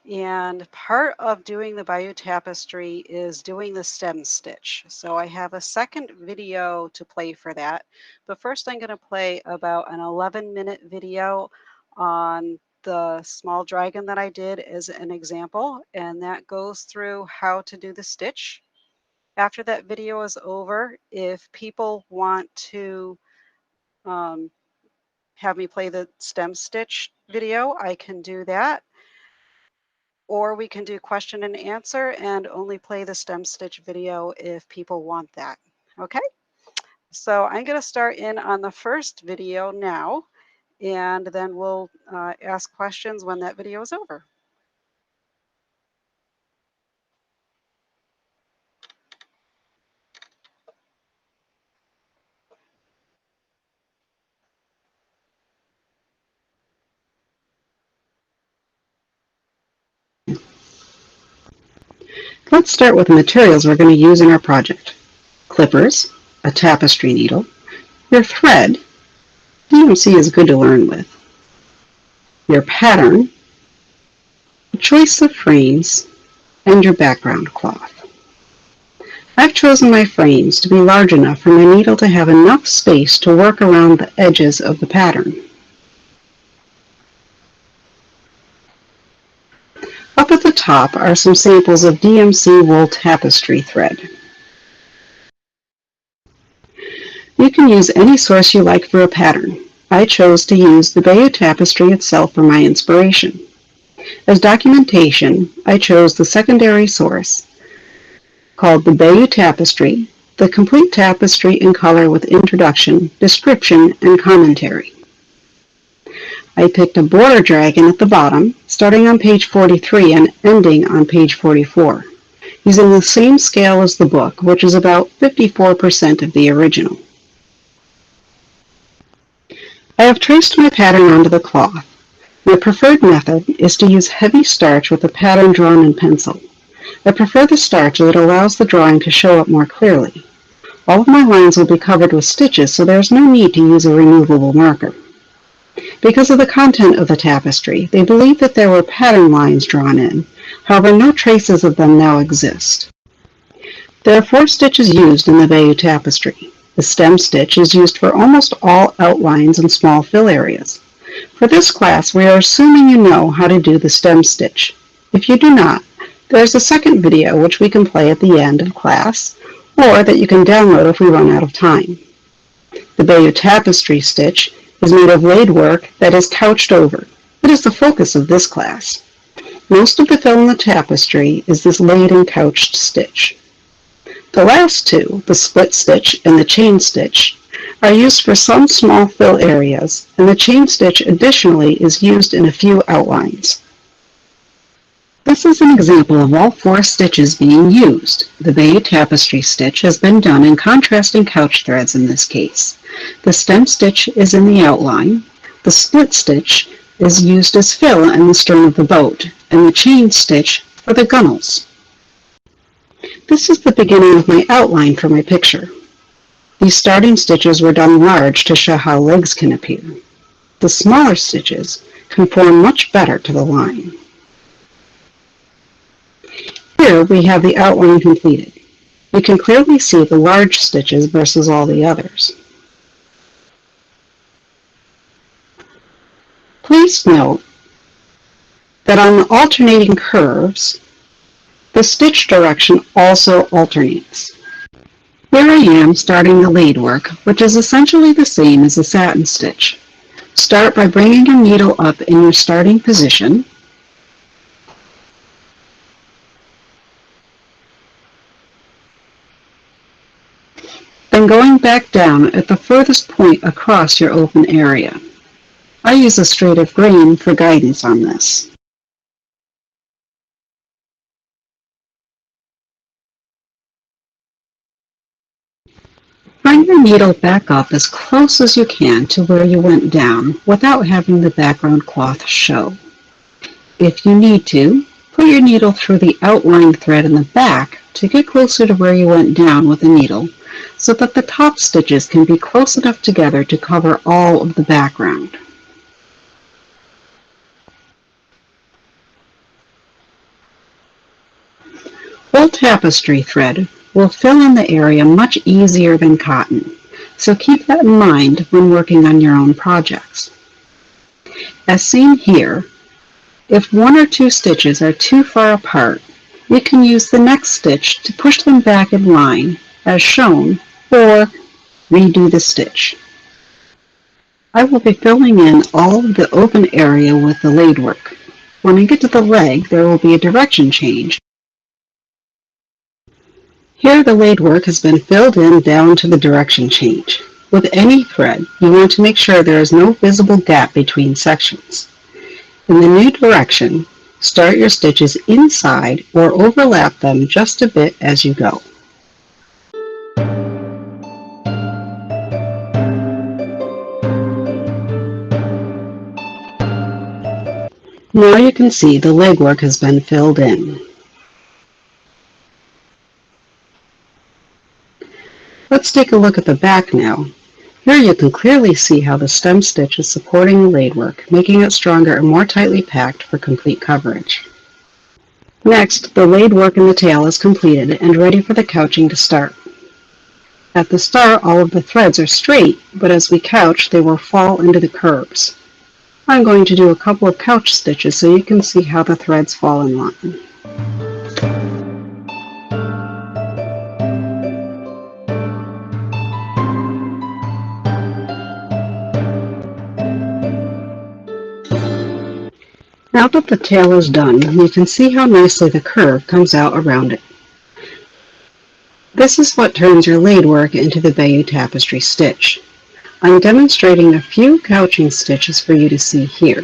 And part of doing the Bayeux Tapestry is doing the stem stitch. So I have a second video to play for that. But first I'm going to play about an 11-minute video on the small dragon that I did as an example. And that goes through how to do the stitch. After that video is over, if people want to have me play the stem stitch video, I can do that. Or we can do question and answer and only play the stem stitch video if people want that. Okay, so I'm going to start in on the first video now, and then we'll ask questions when that video is over. Let's start with the materials we're going to use in our project. Clippers, a tapestry needle, your thread, DMC is good to learn with, your pattern, a choice of frames, and your background cloth. I've chosen my frames to be large enough for my needle to have enough space to work around the edges of the pattern. Up at the top are some samples of DMC wool tapestry thread. You can use any source you like for a pattern. I chose to use the Bayeux Tapestry itself for my inspiration. As documentation, I chose the secondary source called the Bayeux Tapestry, the complete tapestry in color with introduction, description, and commentary. I picked a border dragon at the bottom, starting on page 43 and ending on page 44, using the same scale as the book, which is about 54% of the original. I have traced my pattern onto the cloth. My preferred method is to use heavy starch with the pattern drawn in pencil. I prefer the starch as it allows the drawing to show up more clearly. All of my lines will be covered with stitches, so there is no need to use a removable marker. Because of the content of the tapestry, they believe that there were pattern lines drawn in. However, no traces of them now exist. There are 4 stitches used in the Bayeux Tapestry. The stem stitch is used for almost all outlines and small fill areas. For this class, we are assuming you know how to do the stem stitch. If you do not, there is a second video which we can play at the end of class, or that you can download if we run out of time. The Bayeux Tapestry stitch is made of laid work that is couched over. It is the focus of this class. Most of the fill in the tapestry is this laid and couched stitch. The last two, the split stitch and the chain stitch, are used for some small fill areas, and the chain stitch additionally is used in a few outlines. This is an example of all 4 stitches being used. The Bayeux Tapestry stitch has been done in contrasting couch threads in this case. The stem stitch is in the outline, the split stitch is used as fill in the stern of the boat, and the chain stitch for the gunnels. This is the beginning of my outline for my picture. These starting stitches were done large to show how legs can appear. The smaller stitches conform much better to the line. Here we have the outline completed. You can clearly see the large stitches versus all the others. Please note that on the alternating curves, the stitch direction also alternates. Here I am starting the laid work, which is essentially the same as a satin stitch. Start by bringing your needle up in your starting position. Then going back down at the furthest point across your open area. I use a straight of grain for guidance on this. Bring your needle back up as close as you can to where you went down without having the background cloth show. If you need to, put your needle through the outline thread in the back to get closer to where you went down with the needle, so that the top stitches can be close enough together to cover all of the background. Full tapestry thread will fill in the area much easier than cotton, so keep that in mind when working on your own projects. As seen here, if one or two stitches are too far apart, you can use the next stitch to push them back in line, as shown, or redo the stitch. I will be filling in all of the open area with the laid work. When I get to the leg, there will be a direction change. Here the laid work has been filled in down to the direction change. With any thread, you want to make sure there is no visible gap between sections. In the new direction, start your stitches inside or overlap them just a bit as you go. Now you can see the legwork has been filled in. Let's take a look at the back now. Here you can clearly see how the stem stitch is supporting the laid work, making it stronger and more tightly packed for complete coverage. Next, the laid work in the tail is completed and ready for the couching to start. At the start, all of the threads are straight, but as we couch, they will fall into the curves. I'm going to do a couple of couch stitches so you can see how the threads fall in line. Now that the tail is done, you can see how nicely the curve comes out around it. This is what turns your laid work into the Bayeux tapestry stitch. I'm demonstrating a few couching stitches for you to see here.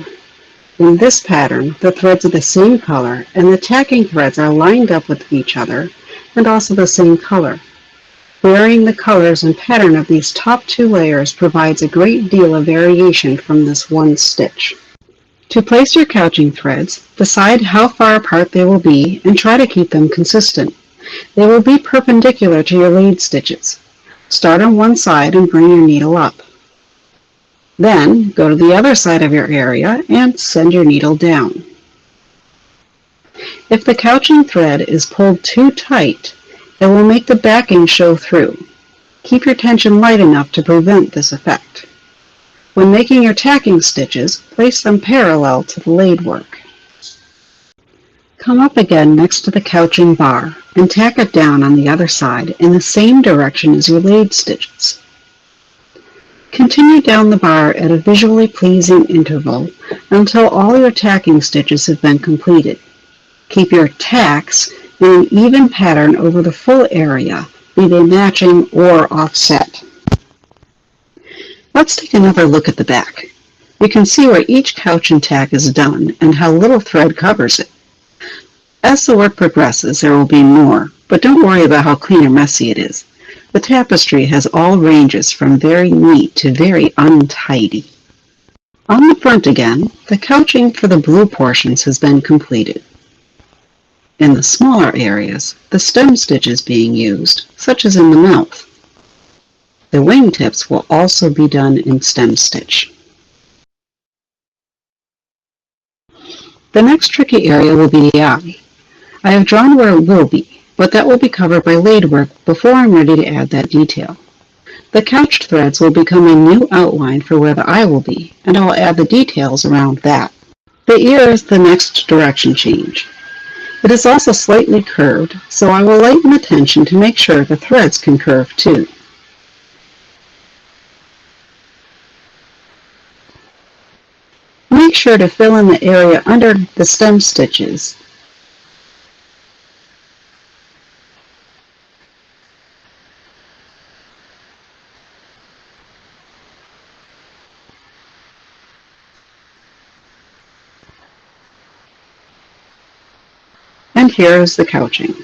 In this pattern, the threads are the same color and the tacking threads are lined up with each other and also the same color. Varying the colors and pattern of these top two layers provides a great deal of variation from this one stitch. To place your couching threads, decide how far apart they will be and try to keep them consistent. They will be perpendicular to your laid stitches. Start on one side and bring your needle up. Then go to the other side of your area and send your needle down. If the couching thread is pulled too tight, it will make the backing show through. Keep your tension light enough to prevent this effect. When making your tacking stitches, place them parallel to the laid work. Come up again next to the couching bar and tack it down on the other side in the same direction as your laid stitches. Continue down the bar at a visually pleasing interval until all your tacking stitches have been completed. Keep your tacks in an even pattern over the full area, be they matching or offset. Let's take another look at the back. You can see where each couch and tack is done and how little thread covers it. As the work progresses, there will be more, but don't worry about how clean or messy it is. The tapestry has all ranges from very neat to very untidy. On the front again, the couching for the blue portions has been completed. In the smaller areas, the stem stitch is being used, such as in the mouth. The wingtips will also be done in stem stitch. The next tricky area will be the eye. I have drawn where it will be, but that will be covered by laid work before I'm ready to add that detail. The couched threads will become a new outline for where the eye will be, and I will add the details around that. The ear is the next direction change. It is also slightly curved, so I will lighten the tension to make sure the threads can curve too. Make sure to fill in the area under the stem stitches. And here is the couching.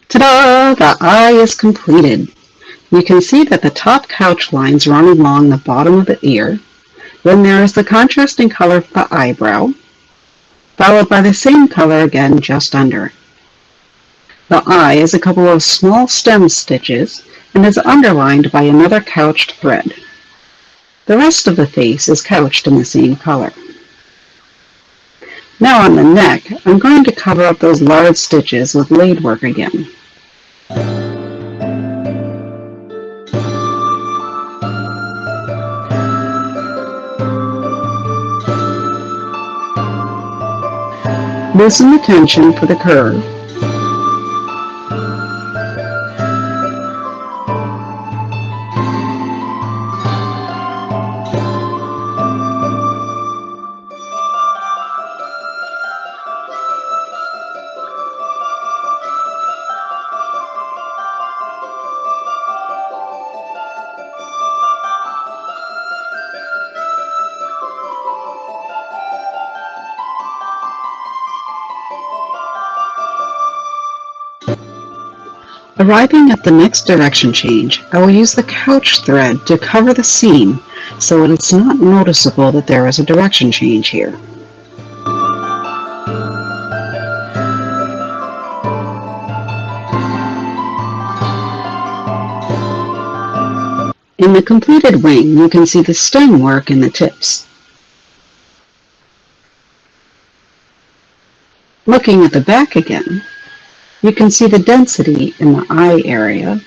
Ta-da! The eye is completed. You can see that the top couch lines run along the bottom of the ear. Then there is the contrasting color for the eyebrow, followed by the same color again just under it. The eye is a couple of small stem stitches and is underlined by another couched thread. The rest of the face is couched in the same color. Now on the neck, I'm going to cover up those large stitches with laid work again. Loosen the tension for the curve. Arriving at the next direction change, I will use the couch thread to cover the seam so it's not noticeable that there is a direction change here. In the completed wing, you can see the stem work in the tips. Looking at the back again, you can see the density in the eye area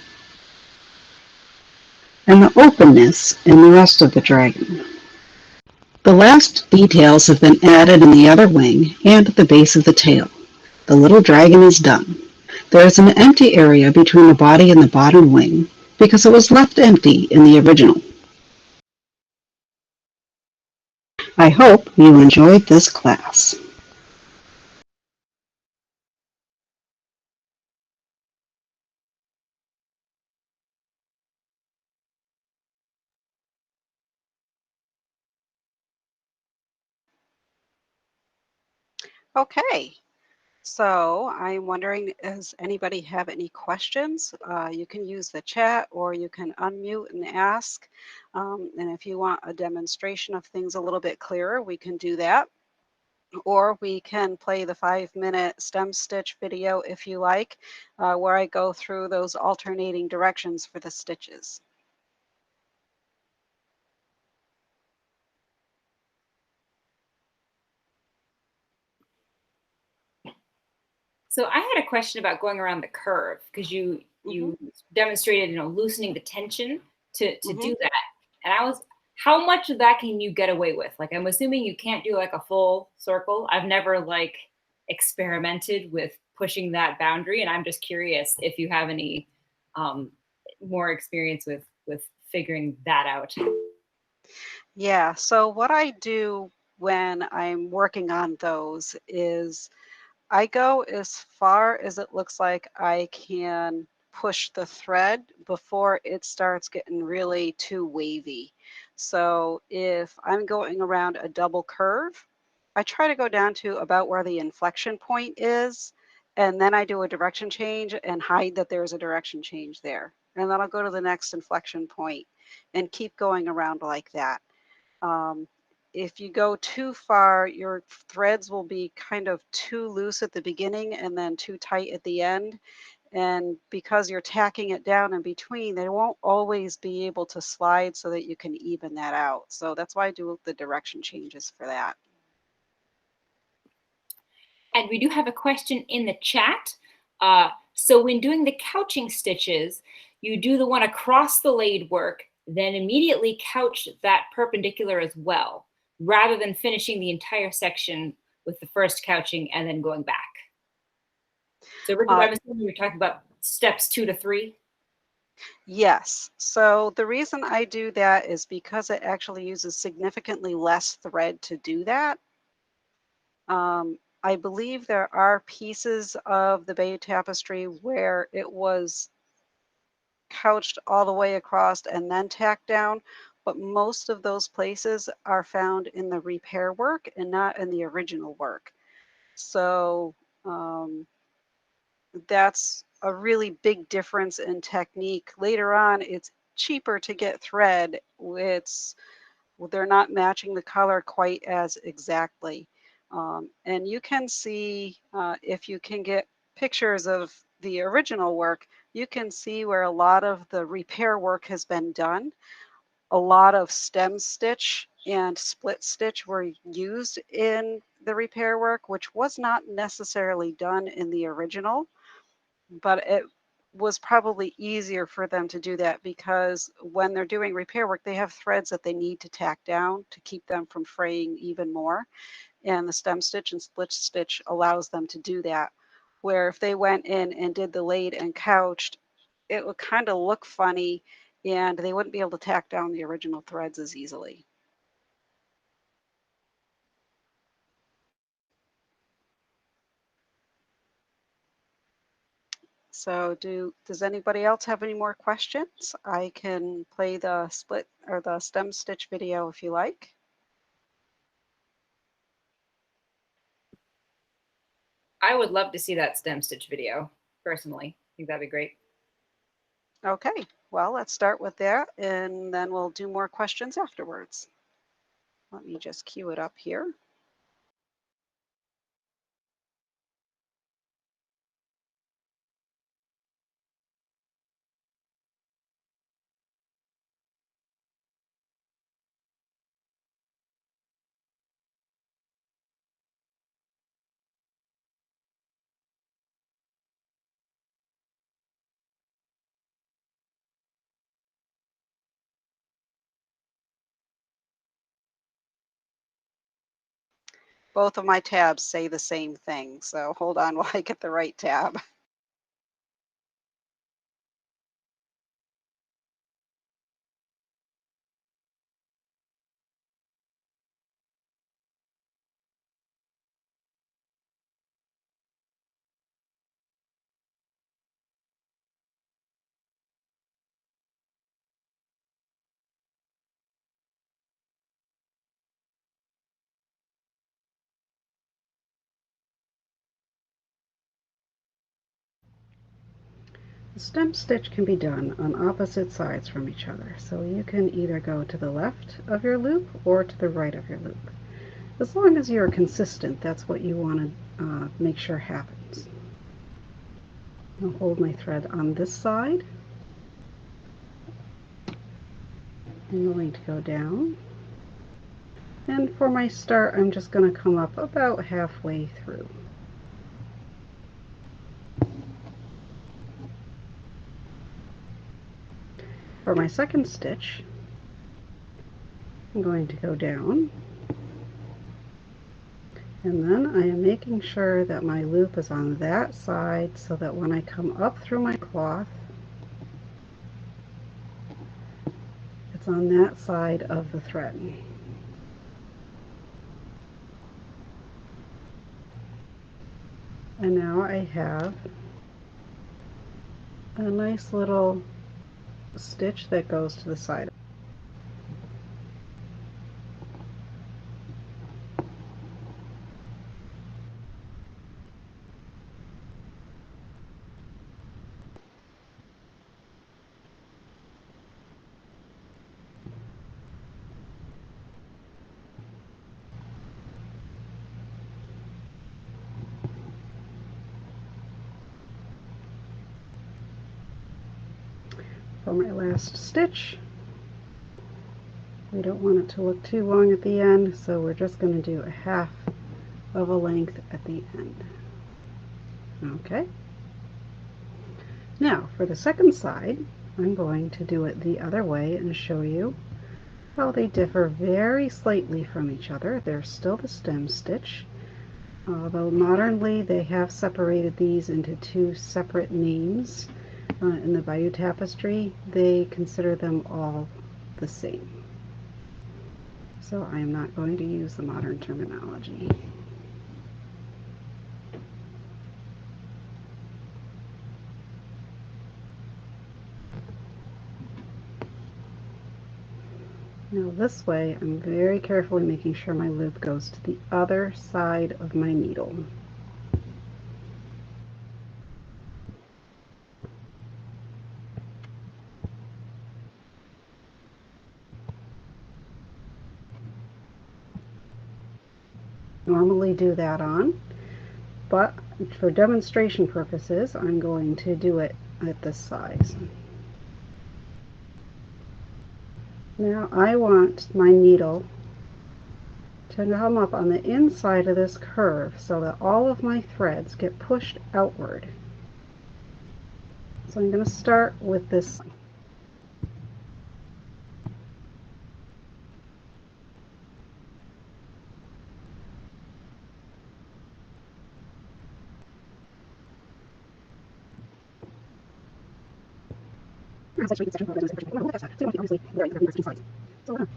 and the openness in the rest of the dragon. The last details have been added in the other wing and at the base of the tail. The little dragon is done. There is an empty area between the body and the bottom wing because it was left empty in the original. I hope you enjoyed this class. Okay, so I'm wondering, does anybody have any questions? You can use the chat or you can unmute and ask. And if you want a demonstration of things a little bit clearer, we can do that. Or we can play the 5-minute stem stitch video if you like, where I go through those alternating directions for the stitches. So I had a question about going around the curve because you demonstrated, loosening the tension to do that. And how much of that can you get away with? Like, I'm assuming you can't do like a full circle. I've never like experimented with pushing that boundary, and I'm just curious if you have any more experience with figuring that out. Yeah, so what I do when I'm working on those is I go as far as it looks like I can push the thread before it starts getting really too wavy. So if I'm going around a double curve, I try to go down to about where the inflection point is, and then I do a direction change and hide that there's a direction change there. And then I'll go to the next inflection point and keep going around like that. Um, if you go too far, your threads will be kind of too loose at the beginning and then too tight at the end. And because you're tacking it down in between, they won't always be able to slide so that you can even that out. So that's why I do the direction changes for that. And we do have a question in the chat. So when doing the couching stitches, you do the one across the laid work, then immediately couch that perpendicular as well, rather than finishing the entire section with the first couching and then going back. So Richard, I'm assuming you're talking about steps 2 to 3? Yes. So the reason I do that is because it actually uses significantly less thread to do that. I believe there are pieces of the Bayeux tapestry where it was couched all the way across and then tacked down, but most of those places are found in the repair work and not in the original work. So that's a really big difference in technique. Later on, it's cheaper to get thread. They're not matching the color quite as exactly. And you can see, if you can get pictures of the original work, you can see where a lot of the repair work has been done. A lot of stem stitch and split stitch were used in the repair work, which was not necessarily done in the original, but it was probably easier for them to do that because when they're doing repair work, they have threads that they need to tack down to keep them from fraying even more. And the stem stitch and split stitch allows them to do that. Where if they went in and did the laid and couched, it would kind of look funny and they wouldn't be able to tack down the original threads as easily. So does anybody else have any more questions? I can play the split or the stem stitch video if you like. I would love to see that stem stitch video, personally. I think that'd be great. Okay, well, let's start with that and then we'll do more questions afterwards. Let me just cue it up here. Both of my tabs say the same thing, so hold on while I get the right tab. The stem stitch can be done on opposite sides from each other, so you can either go to the left of your loop or to the right of your loop. As long as you're consistent, that's what you want to make sure happens. I'll hold my thread on this side. I'm going to go down. And for my start, I'm just going to come up about halfway through. For my second stitch, I'm going to go down, and then I am making sure that my loop is on that side so that when I come up through my cloth, it's on that side of the thread. And now I have a nice little stitch that goes to the side. For my last stitch, we don't want it to look too long at the end, so we're just going to do a half of a length at the end. Okay. Now for the second side, I'm going to do it the other way and show you how they differ very slightly from each other. They're still the stem stitch, although modernly they have separated these into two separate names. In the Bayeux Tapestry, they consider them all the same. So I am not going to use the modern terminology. Now this way, I'm very carefully making sure my loop goes to the other side of my needle. Normally do that on, but for demonstration purposes, I'm going to do it at this size. Now I want my needle to come up on the inside of this curve so that all of my threads get pushed outward. So I'm going to start with this.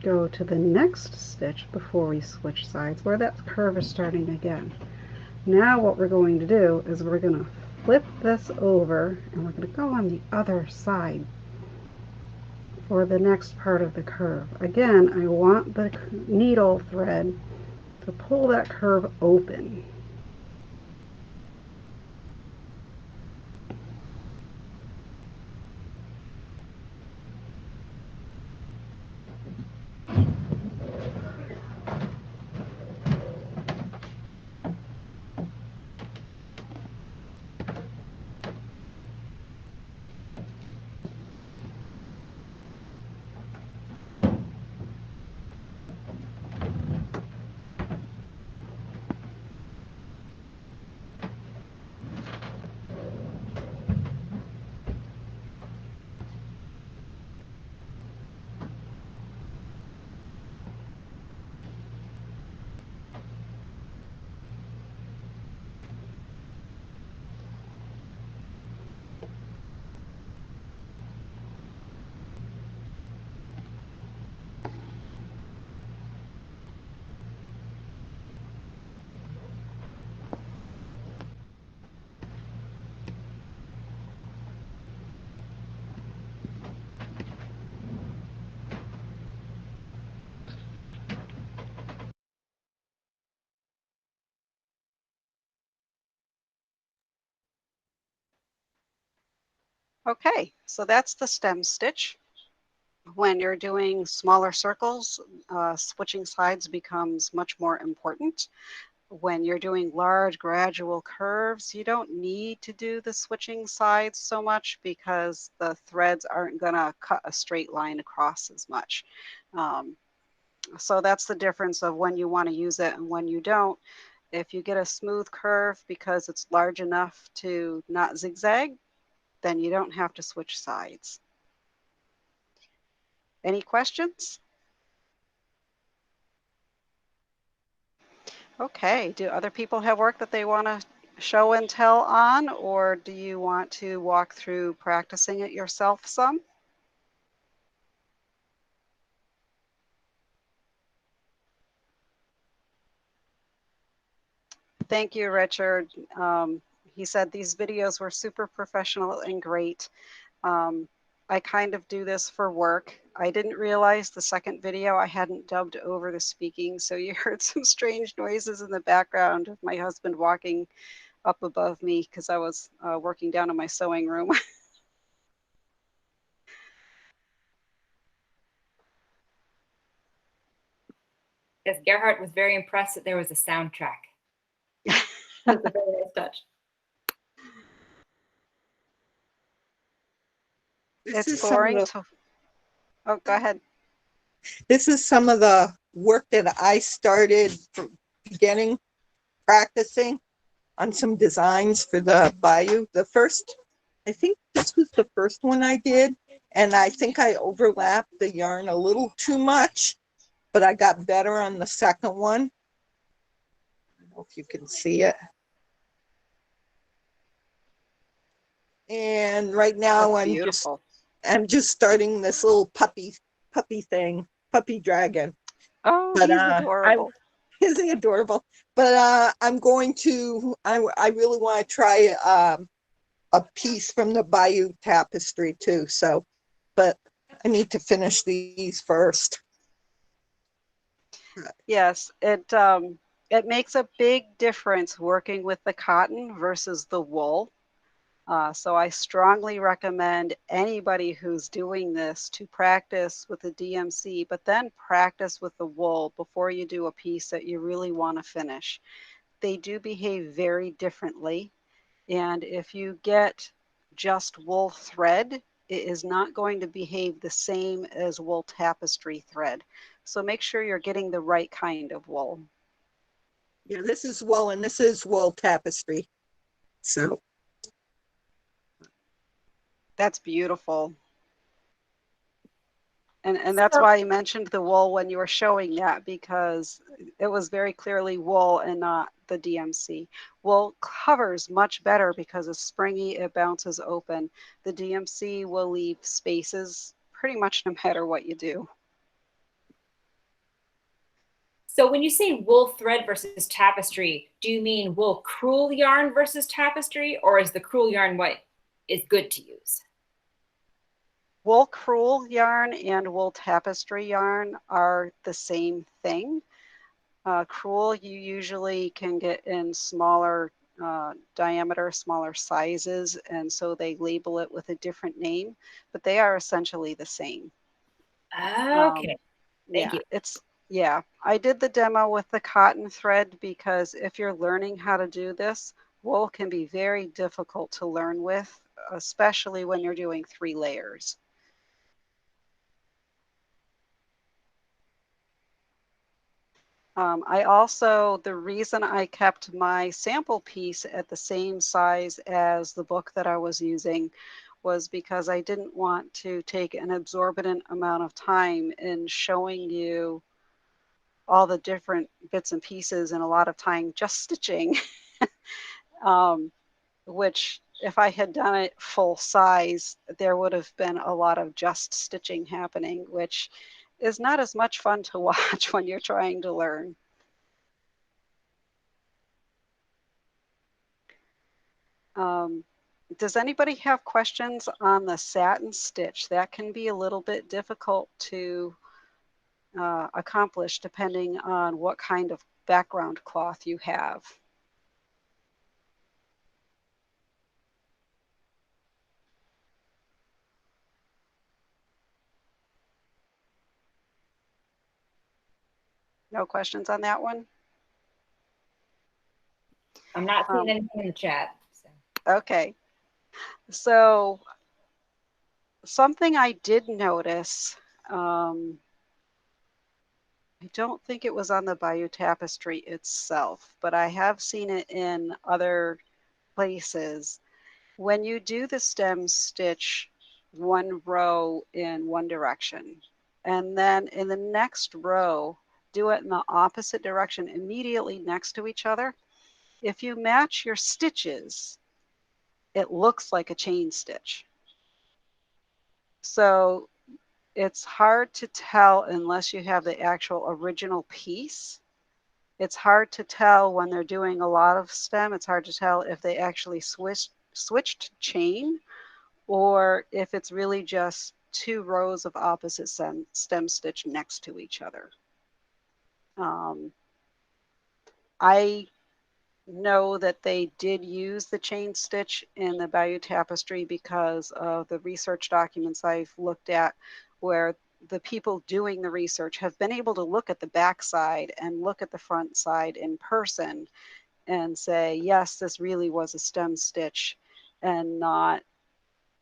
Go to the next stitch before we switch sides where that curve is starting again. Now what we're going to do is we're going to flip this over and we're going to go on the other side for the next part of the curve. Again, I want the needle thread to pull that curve open. Okay, so that's the stem stitch. When you're doing smaller circles, switching sides becomes much more important. When you're doing large gradual curves, you don't need to do the switching sides so much because the threads aren't going to cut a straight line across as much. So that's the difference of when you want to use it and when you don't. If you get a smooth curve because it's large enough to not zigzag, then you don't have to switch sides. Any questions? Okay, do other people have work that they want to show and tell on, or do you want to walk through practicing it yourself some? Thank you, Richard. He said these videos were super professional and great. I kind of do this for work. I didn't realize the second video I hadn't dubbed over the speaking, so you heard some strange noises in the background of my husband walking up above me because I was working down in my sewing room. Yes, Gerhardt was very impressed that there was a soundtrack. That's a very nice touch. It's boring to... Oh, go ahead. This is some of the work that I started from beginning practicing on some designs for the Bayeux. The first, I think this was the first one I did, and I think I overlapped the yarn a little too much, but I got better on the second one. I don't know if you can see it. And right now I'm just starting this little puppy thing, puppy dragon. Oh, but, he's adorable. Isn't he adorable? But I'm going to, I really want to try a piece from the Bayeux Tapestry too. So, but I need to finish these first. Yes, it makes a big difference working with the cotton versus the wool. So I strongly recommend anybody who's doing this to practice with the DMC, but then practice with the wool before you do a piece that you really want to finish. They do behave very differently. And if you get just wool thread, it is not going to behave the same as wool tapestry thread. So make sure you're getting the right kind of wool. Yeah, this is wool, and this is wool tapestry. So That's beautiful. And that's why I mentioned the wool when you were showing that, because it was very clearly wool and not the DMC. Wool covers much better because it's springy, it bounces open. The DMC will leave spaces pretty much no matter what you do. So when you say wool thread versus tapestry, do you mean wool crewel yarn versus tapestry, or is the crewel yarn what is good to use? Wool crewel yarn and wool tapestry yarn are the same thing. Crewel you usually can get in smaller diameter, smaller sizes, and so they label it with a different name, but they are essentially the same. Okay, thank you. Yeah, I did the demo with the cotton thread because if you're learning how to do this, wool can be very difficult to learn with, especially when you're doing 3 layers. The reason I kept my sample piece at the same size as the book that I was using was because I didn't want to take an exorbitant amount of time in showing you all the different bits and pieces and a lot of time just stitching, um, which if I had done it full size, there would have been a lot of just stitching happening, which is not as much fun to watch when you're trying to learn. Um, does anybody have questions on the satin stitch? That can be a little bit difficult to accomplish depending on what kind of background cloth you have. No questions on that one? I'm not seeing anything in the chat. So. Okay. So something I did notice, I don't think it was on the Bayeux Tapestry itself, but I have seen it in other places. When you do the stem stitch one row in one direction, and then in the next row, do it in the opposite direction immediately next to each other. If you match your stitches, it looks like a chain stitch. So it's hard to tell unless you have the actual original piece. It's hard to tell when they're doing a lot of stem. It's hard to tell if they actually switched chain or if it's really just 2 rows of opposite stem stitch next to each other. I know that they did use the chain stitch in the Bayeux Tapestry because of the research documents I've looked at where the people doing the research have been able to look at the back side and look at the front side in person and say, yes, this really was a stem stitch and not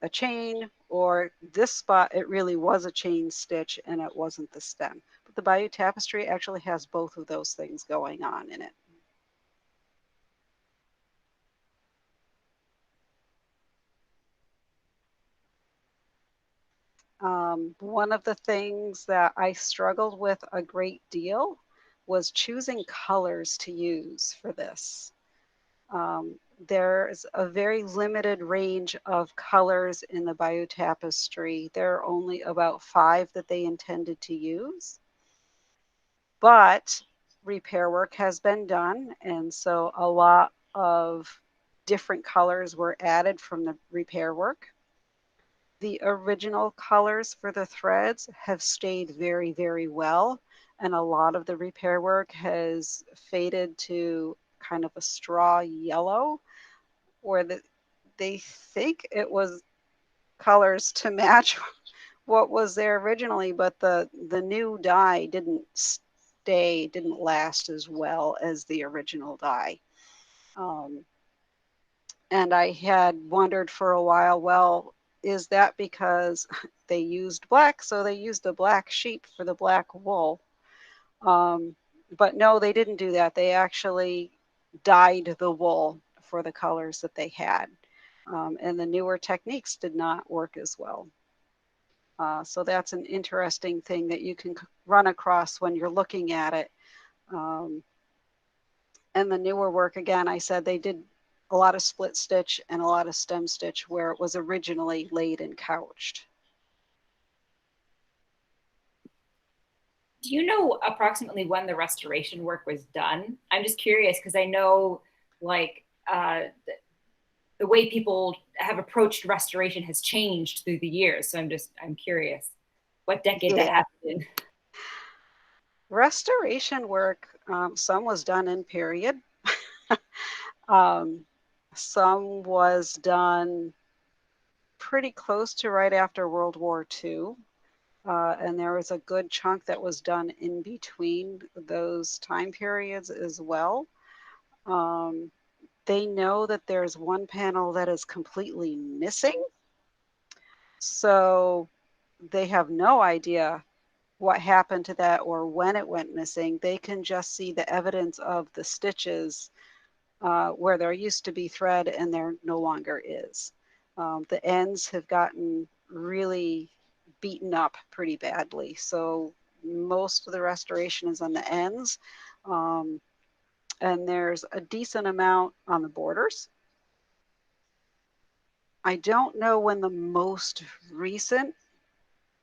a chain, or this spot, it really was a chain stitch and it wasn't the stem. But the Bayeux Tapestry actually has both of those things going on in it. One of the things that I struggled with a great deal was choosing colors to use for this. There's a very limited range of colors in the Bayeux Tapestry. There are only about 5 that they intended to use. But repair work has been done, and so a lot of different colors were added from the repair work. The original colors for the threads have stayed very, very well, and a lot of the repair work has faded to kind of a straw yellow, where they think it was colors to match what was there originally, but the new dye didn't last as well as the original dye. And I had wondered for a while, well, is that because they used black, so they used a black sheep for the black wool? But no, they didn't do that. They actually dyed the wool for the colors that they had. And the newer techniques did not work as well. So that's an interesting thing that you can run across when you're looking at it. And the newer work, again, I said they did a lot of split stitch and a lot of stem stitch where it was originally laid and couched. Do you know approximately when the restoration work was done? I'm just curious because I know like the way people have approached restoration has changed through the years. So I'm curious what decade that happened in. Restoration work, some was done in period. Some was done pretty close to right after World War II. And there was a good chunk that was done in between those time periods as well. They know that there's one panel that is completely missing. So they have no idea what happened to that or when it went missing. They can just see the evidence of the stitches where there used to be thread and there no longer is. The ends have gotten really beaten up pretty badly. So most of the restoration is on the ends. And there's a decent amount on the borders. I don't know when the most recent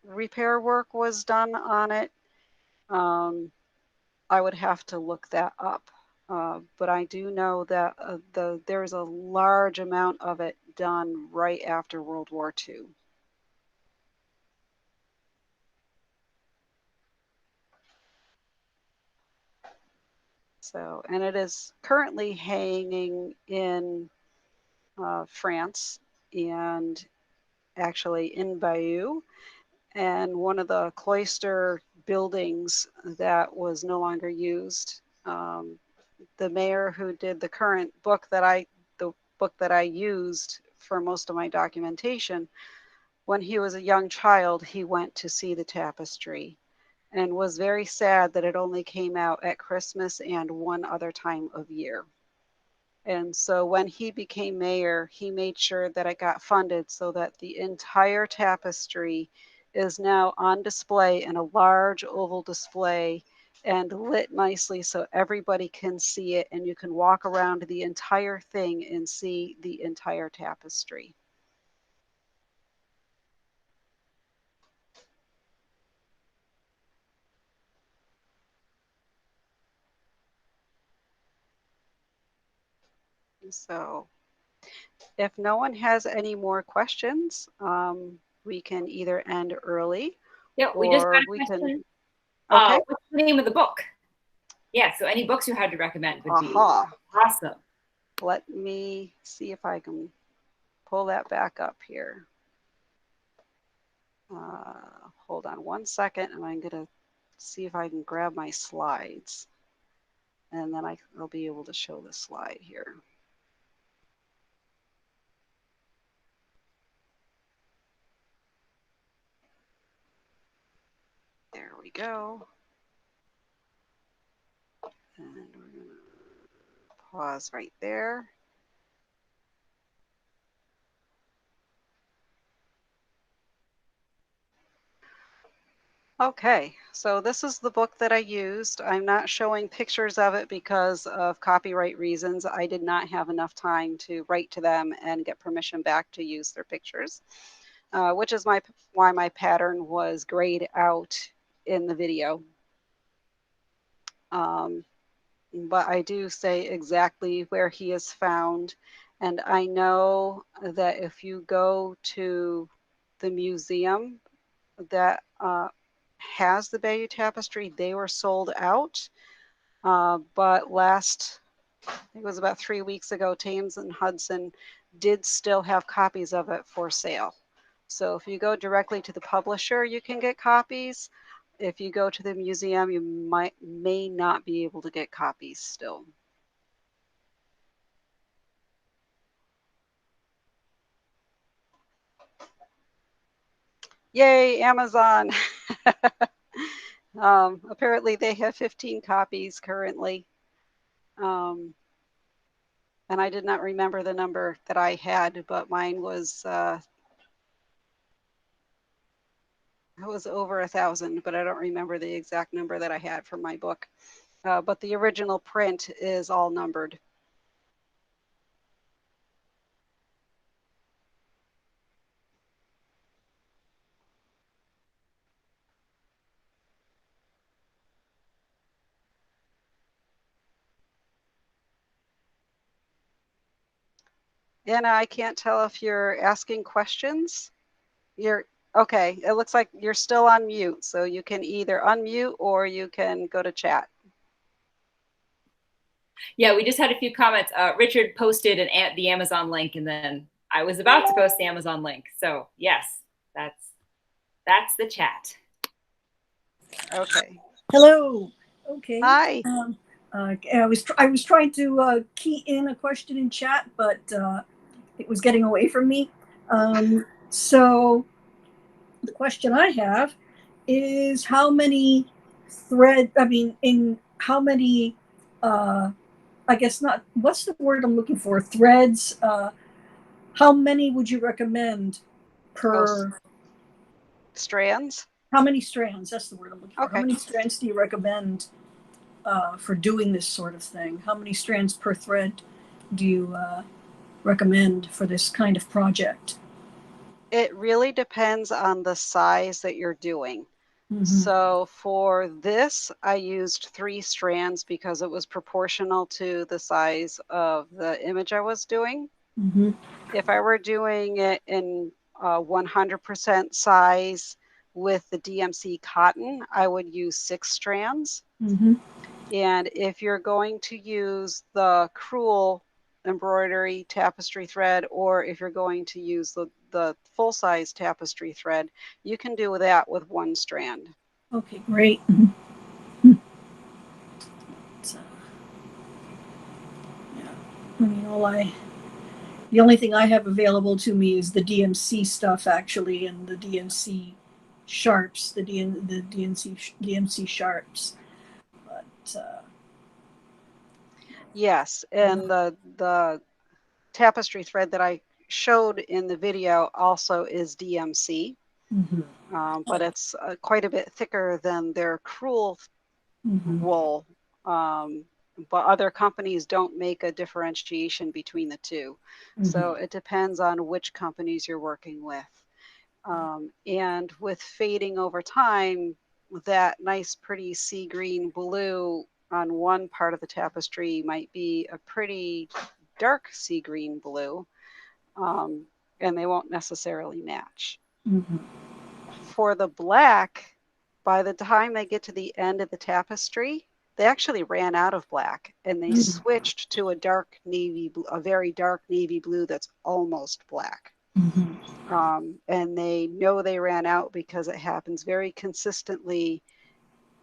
repair work was done on it. I would have to look that up. But I do know that there's a large amount of it done right after World War II. So, and it is currently hanging in France and actually in Bayeux. And one of the cloister buildings that was no longer used, the mayor who did the current book the book that I used for most of my documentation, when he was a young child, he went to see the tapestry and was very sad that it only came out at Christmas and one other time of year. And so when he became mayor, he made sure that it got funded so that the entire tapestry is now on display in a large oval display and lit nicely so everybody can see it and you can walk around the entire thing and see the entire tapestry. So if no one has any more questions, we can either end early Yeah, we just got or a we question. can. Okay. What's the name of the book? Yeah, so any books you had to recommend would be awesome. Let me see if I can pull that back up here. Hold on one second, and I'm going to see if I can grab my slides. And then I'll be able to show the slide here. There we go. And we're going to pause right there. Okay, so this is the book that I used. I'm not showing pictures of it because of copyright reasons. I did not have enough time to write to them and get permission back to use their pictures, which is why my pattern was grayed out in the video. But I do say exactly where he is found. And I know that if you go to the museum that has the Bayeux Tapestry, they were sold out. But it was about 3 weeks ago, Thames and Hudson did still have copies of it for sale. So if you go directly to the publisher, you can get copies. If you go to the museum, you may not be able to get copies still. Yay, Amazon. Apparently they have 15 copies currently. And I did not remember the number that I had, but mine was it was over 1,000, but I don't remember the exact number that I had for my book. But the original print is all numbered. Anna, I can't tell if you're asking questions. You're okay. It looks like you're still on mute, so you can either unmute or you can go to chat. Yeah, we just had a few comments. Richard posted the Amazon link, and then I was about to post the Amazon link. So yes, that's the chat. Okay. Hello. Okay. Hi. I was trying to key in a question in chat, but it was getting away from me. So the question I have is how many thread? I mean, in how many? I guess not. What's the word I'm looking for? Threads. How many would you recommend per? Strands. How many strands? That's the word I'm looking for. Okay. How many strands do you recommend for doing this sort of thing? How many strands per thread do you recommend for this kind of project? It really depends on the size that you're doing. Mm-hmm. So for this, I used 3 strands because it was proportional to the size of the image I was doing. Mm-hmm. If I were doing it in 100% size with the DMC cotton, I would use 6 strands. Mm-hmm. And if you're going to use the crewel embroidery tapestry thread, or if you're going to use the full-size tapestry thread, you can do that with 1 strand. Okay, great. Mm-hmm. So, yeah. I mean, the only thing I have available to me is the DMC stuff, actually, and the DMC sharps, the DMC sharps. But Yes, and the tapestry thread that I showed in the video also is DMC, but it's quite a bit thicker than their crewel wool. But other companies don't make a differentiation between the two. So it depends on which companies you're working with. And with fading over time, that nice, pretty sea green blue on one part of the tapestry might be a pretty dark sea green blue, and they won't necessarily match. For the black, by the time they get to the end of the tapestry, they actually ran out of black and they switched to a dark navy, a very dark navy blue that's almost black. And they know they ran out because it happens very consistently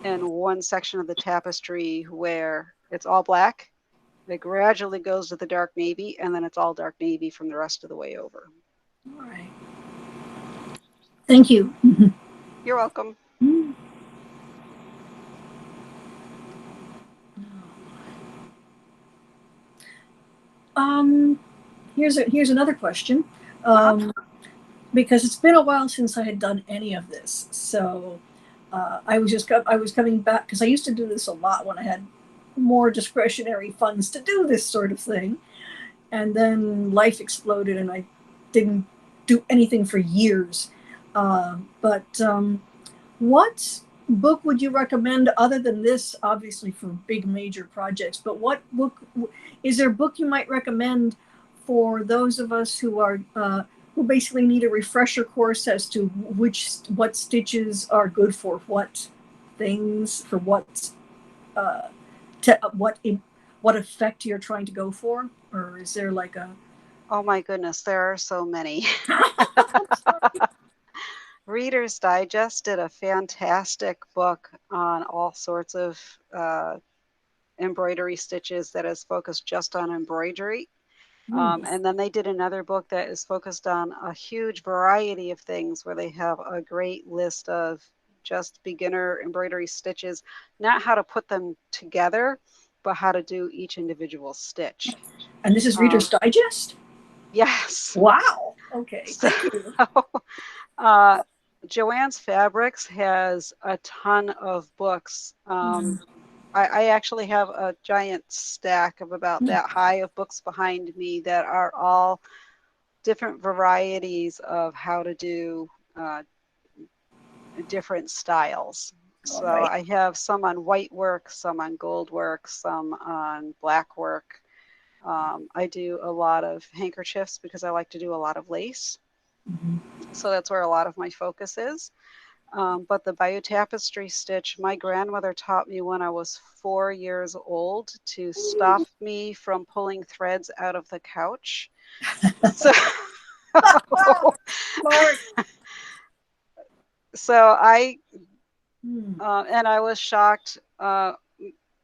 in one section of the tapestry where it's all black. It gradually goes to the dark navy, and then it's all dark navy from the rest of the way over. All right. Thank you. You're welcome. Here's another question. Because it's been a while since I had done any of this, so I was coming back because I used to do this a lot when I had more discretionary funds to do this sort of thing, and then life exploded and I didn't do anything for years. But what book would you recommend other than this? Obviously for big major projects, but what book is there? A book you might recommend for those of us who are who basically need a refresher course as to what stitches are good for what things, for what what effect you're trying to go for, or is there like a? Oh my goodness, there are so many. Reader's Digest did a fantastic book on all sorts of embroidery stitches that is focused just on embroidery. And then they did another book that is focused on a huge variety of things where they have a great list of just beginner embroidery stitches, not how to put them together, but how to do each individual stitch. And this is Reader's Digest? Yes. Wow. Okay. So, Thank you. Joanne's Fabrics has a ton of books. I actually have a giant stack of about that high of books behind me that are all different varieties of how to do different styles. So I have some on white work, some on gold work, some on black work. I do a lot of handkerchiefs because I like to do a lot of lace. So that's where a lot of my focus is. But the Bayeux tapestry stitch, my grandmother taught me when I was 4 years old to stop me from pulling threads out of the couch. So, so and I was shocked.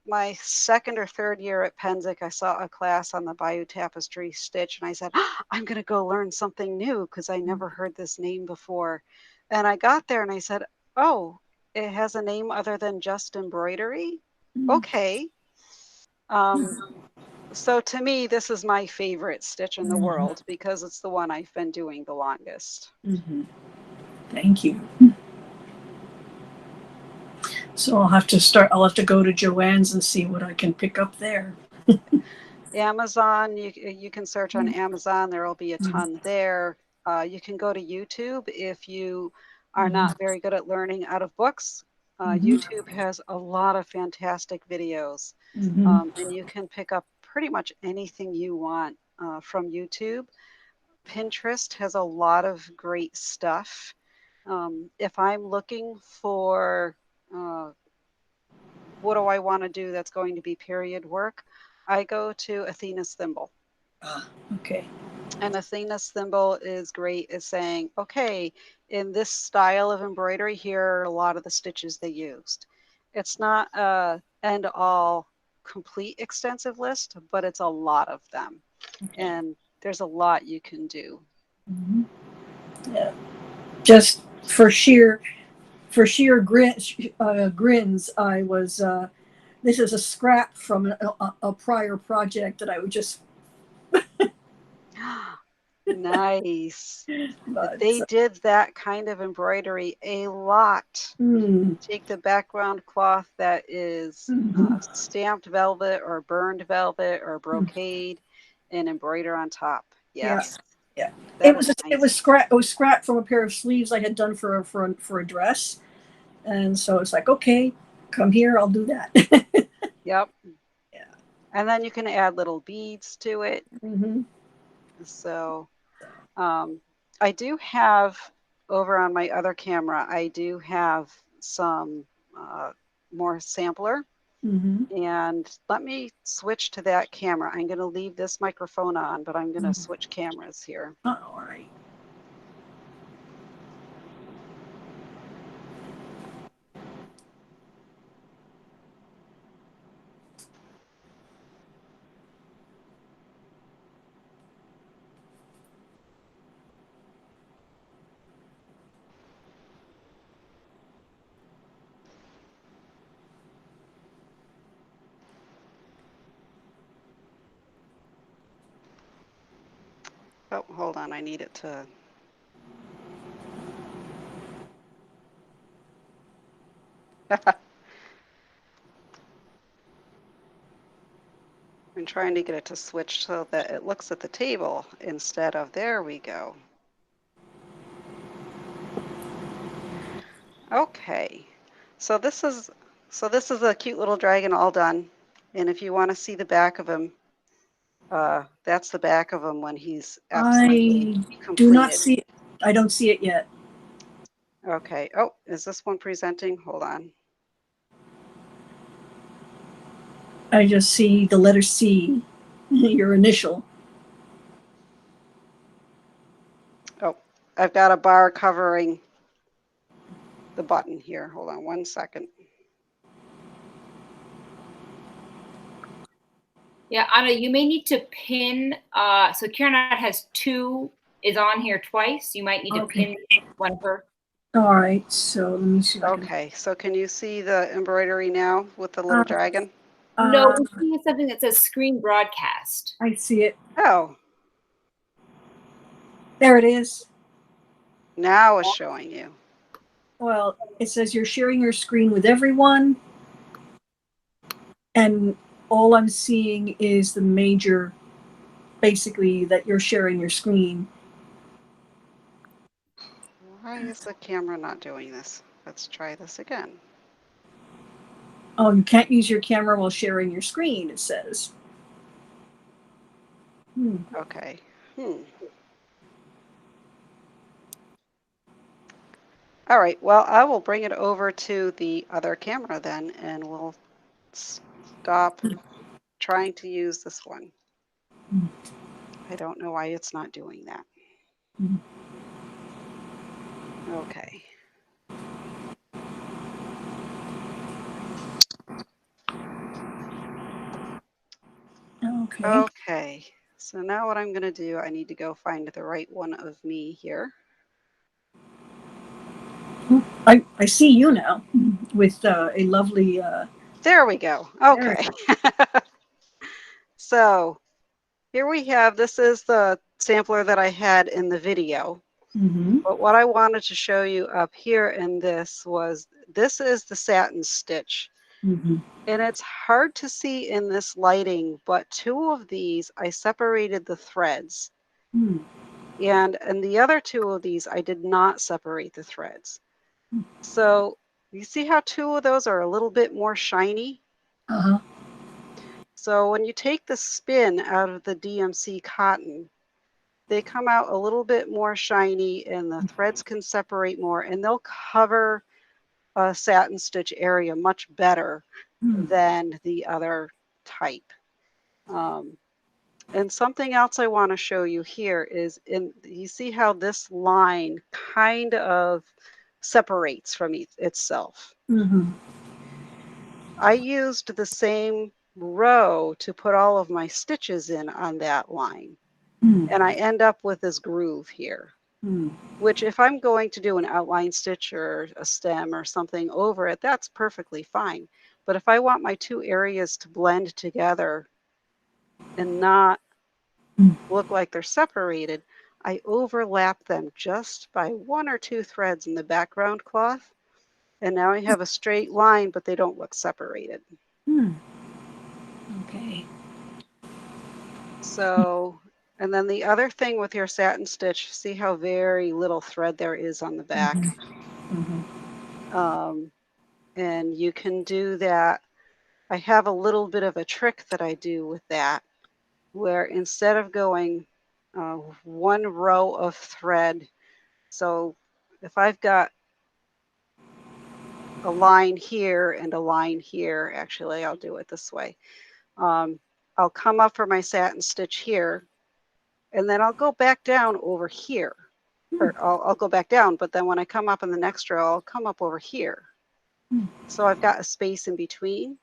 My second or third year at Penzic, I saw a class on the Bayeux tapestry stitch, and I said, I'm going to go learn something new because I never heard this name before. And I got there and I said, oh, it has a name other than just embroidery? Okay. So to me, this is my favorite stitch in the world because it's the one I've been doing the longest. Thank you. So I'll have to go to Joanne's and see what I can pick up there. Amazon, you can search on Amazon. There will be a ton there. You can go to YouTube if you are not very good at learning out of books. YouTube has a lot of fantastic videos, and you can pick up pretty much anything you want from YouTube. Pinterest has a lot of great stuff. If I'm looking for what do I want to do that's going to be period work, I go to Athena's Thimble. Okay. And Athena's Thimble is great at saying, okay, in this style of embroidery, here are a lot of the stitches they used. It's not a end all complete extensive list, but it's a lot of them. Okay. And there's a lot you can do. Yeah. Just for sheer grins, I was, this is a scrap from a prior project that I would just. Nice. But they did that kind of embroidery a lot. Take the background cloth that is stamped velvet or burned velvet or brocade and embroider on top. Yes. Yeah. It was scrap from a pair of sleeves I had done for a dress. And so it's like, okay, come here, I'll do that. Yep. Yeah. And then you can add little beads to it. So I do have, over on my other camera, I do have some more sampler. And let me switch to that camera. I'm going to leave this microphone on, but I'm going to switch cameras here. All right. Oh, hold on. I need it to. I'm trying to get it to switch so that it looks at the table instead of, there we go. Okay. So this is a cute little dragon all done. And if you want to see the back of him, that's the back of him when he's absolutely completed. Do not see it. I don't see it yet. Okay. Oh, is this one presenting? Hold on. I just see the letter C, your initial. Oh, I've got a bar covering the button here. Hold on 1 second. Yeah, Anna, you may need to pin, so Ciarnait has two, is on here twice. You might need to pin one per. All right, so let me see if I can. Okay, so can you see the embroidery now with the little dragon? No, Uh, we're seeing something that says screen broadcast. I see it. Oh, There it is. now it's showing you. Well, it says you're sharing your screen with everyone, and all I'm seeing is the major, basically, that you're sharing your screen. Why is the camera not doing this? Let's try this again. Oh, you can't use your camera while sharing your screen, it says. Okay. All right, well, I will bring it over to the other camera then, and we'll stop trying to use this one. I don't know why it's not doing that. Okay. Okay. Okay, so now what I'm going to do, I need to go find the right one of me here. I see you now with a lovely. There we go. Okay. So here we have, this is the sampler that I had in the video. Mm-hmm. But what I wanted to show you up here in this was, this is the satin stitch. Mm-hmm. And it's hard to see in this lighting, but two of these, I separated the threads. Mm. And the other two of these, I did not separate the threads. So you see how two of those are a little bit more shiny? Uh-huh. So when you take the spin out of the DMC cotton, they come out a little bit more shiny and the threads can separate more and they'll cover a satin stitch area much better than the other type. And something else I want to show you here is, you see how this line kind of separates from itself. Mm-hmm. I used the same row to put all of my stitches in on that line. And I end up with this groove here, which if I'm going to do an outline stitch or a stem or something over it, that's perfectly fine. But if I want my two areas to blend together and not look like they're separated, I overlap them just by one or two threads in the background cloth. And now I have a straight line, but they don't look separated. Okay. So, and then the other thing with your satin stitch, see how very little thread there is on the back. And you can do that. I have a little bit of a trick that I do with that, where instead of going one row of thread, so if I've got a line here and a line here, actually I'll do it this way. I'll come up for my satin stitch here, and then I'll go back down over here. Or I'll go back down, but then when I come up in the next row, I'll come up over here. So I've got a space in between.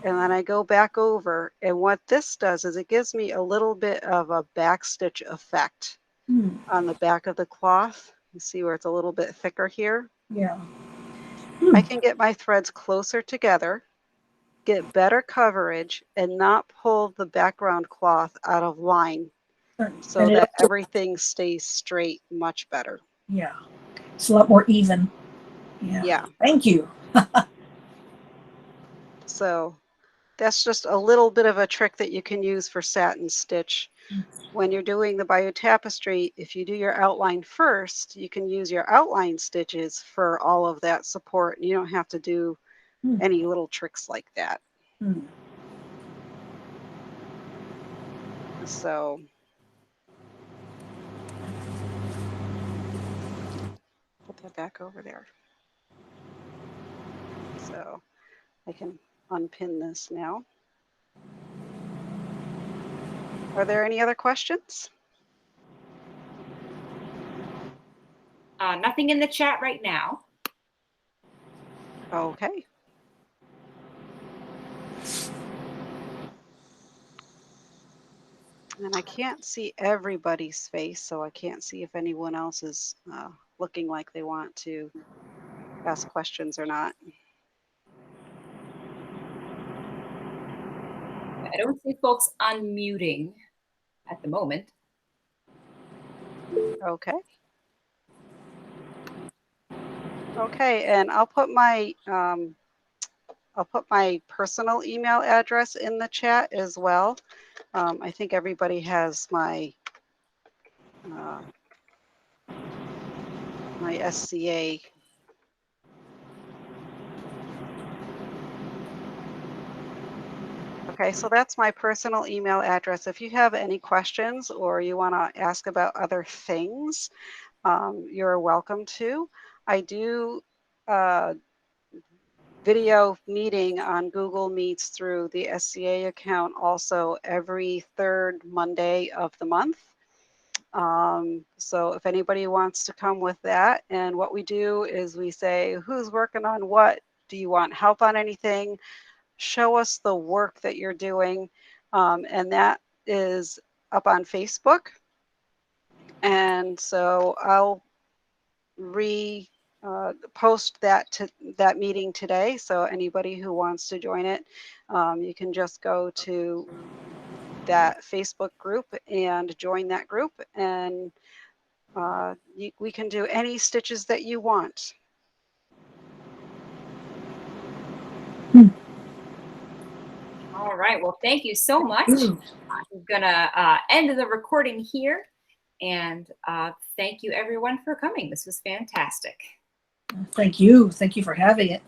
And then I go back over, and what this does is it gives me a little bit of a back stitch effect on the back of the cloth. You see where it's a little bit thicker here? Yeah. I can get my threads closer together, get better coverage, and not pull the background cloth out of line so And it that also, everything stays straight much better. yeah, it's a lot more even. Yeah. Thank you. So that's just a little bit of a trick that you can use for satin stitch. When you're doing the Bayeux tapestry, if you do your outline first, you can use your outline stitches for all of that support. You don't have to do any little tricks like that. So put that back over there. So I can unpin this now. Are there any other questions? Nothing in the chat right now. Okay. And I can't see everybody's face, so I can't see if anyone else is looking like they want to ask questions or not. I don't see folks unmuting at the moment. Okay. Okay, and I'll put my personal email address in the chat as well. I think everybody has my my SCA. Okay, so that's my personal email address. If you have any questions or you want to ask about other things, you're welcome to. I do video meeting on Google Meets through the SCA account also every third Monday of the month. So if anybody wants to come with that, and what we do is we say, who's working on what? Do you want help on anything? Show us the work that you're doing. And that is up on Facebook. And so I'll post that meeting today. So anybody who wants to join it, you can just go to that Facebook group and join that group, and we can do any stitches that you want. All right. Well, thank you so much. I'm gonna end the recording here, and thank you everyone for coming. This was fantastic. Thank you. Thank you for having it.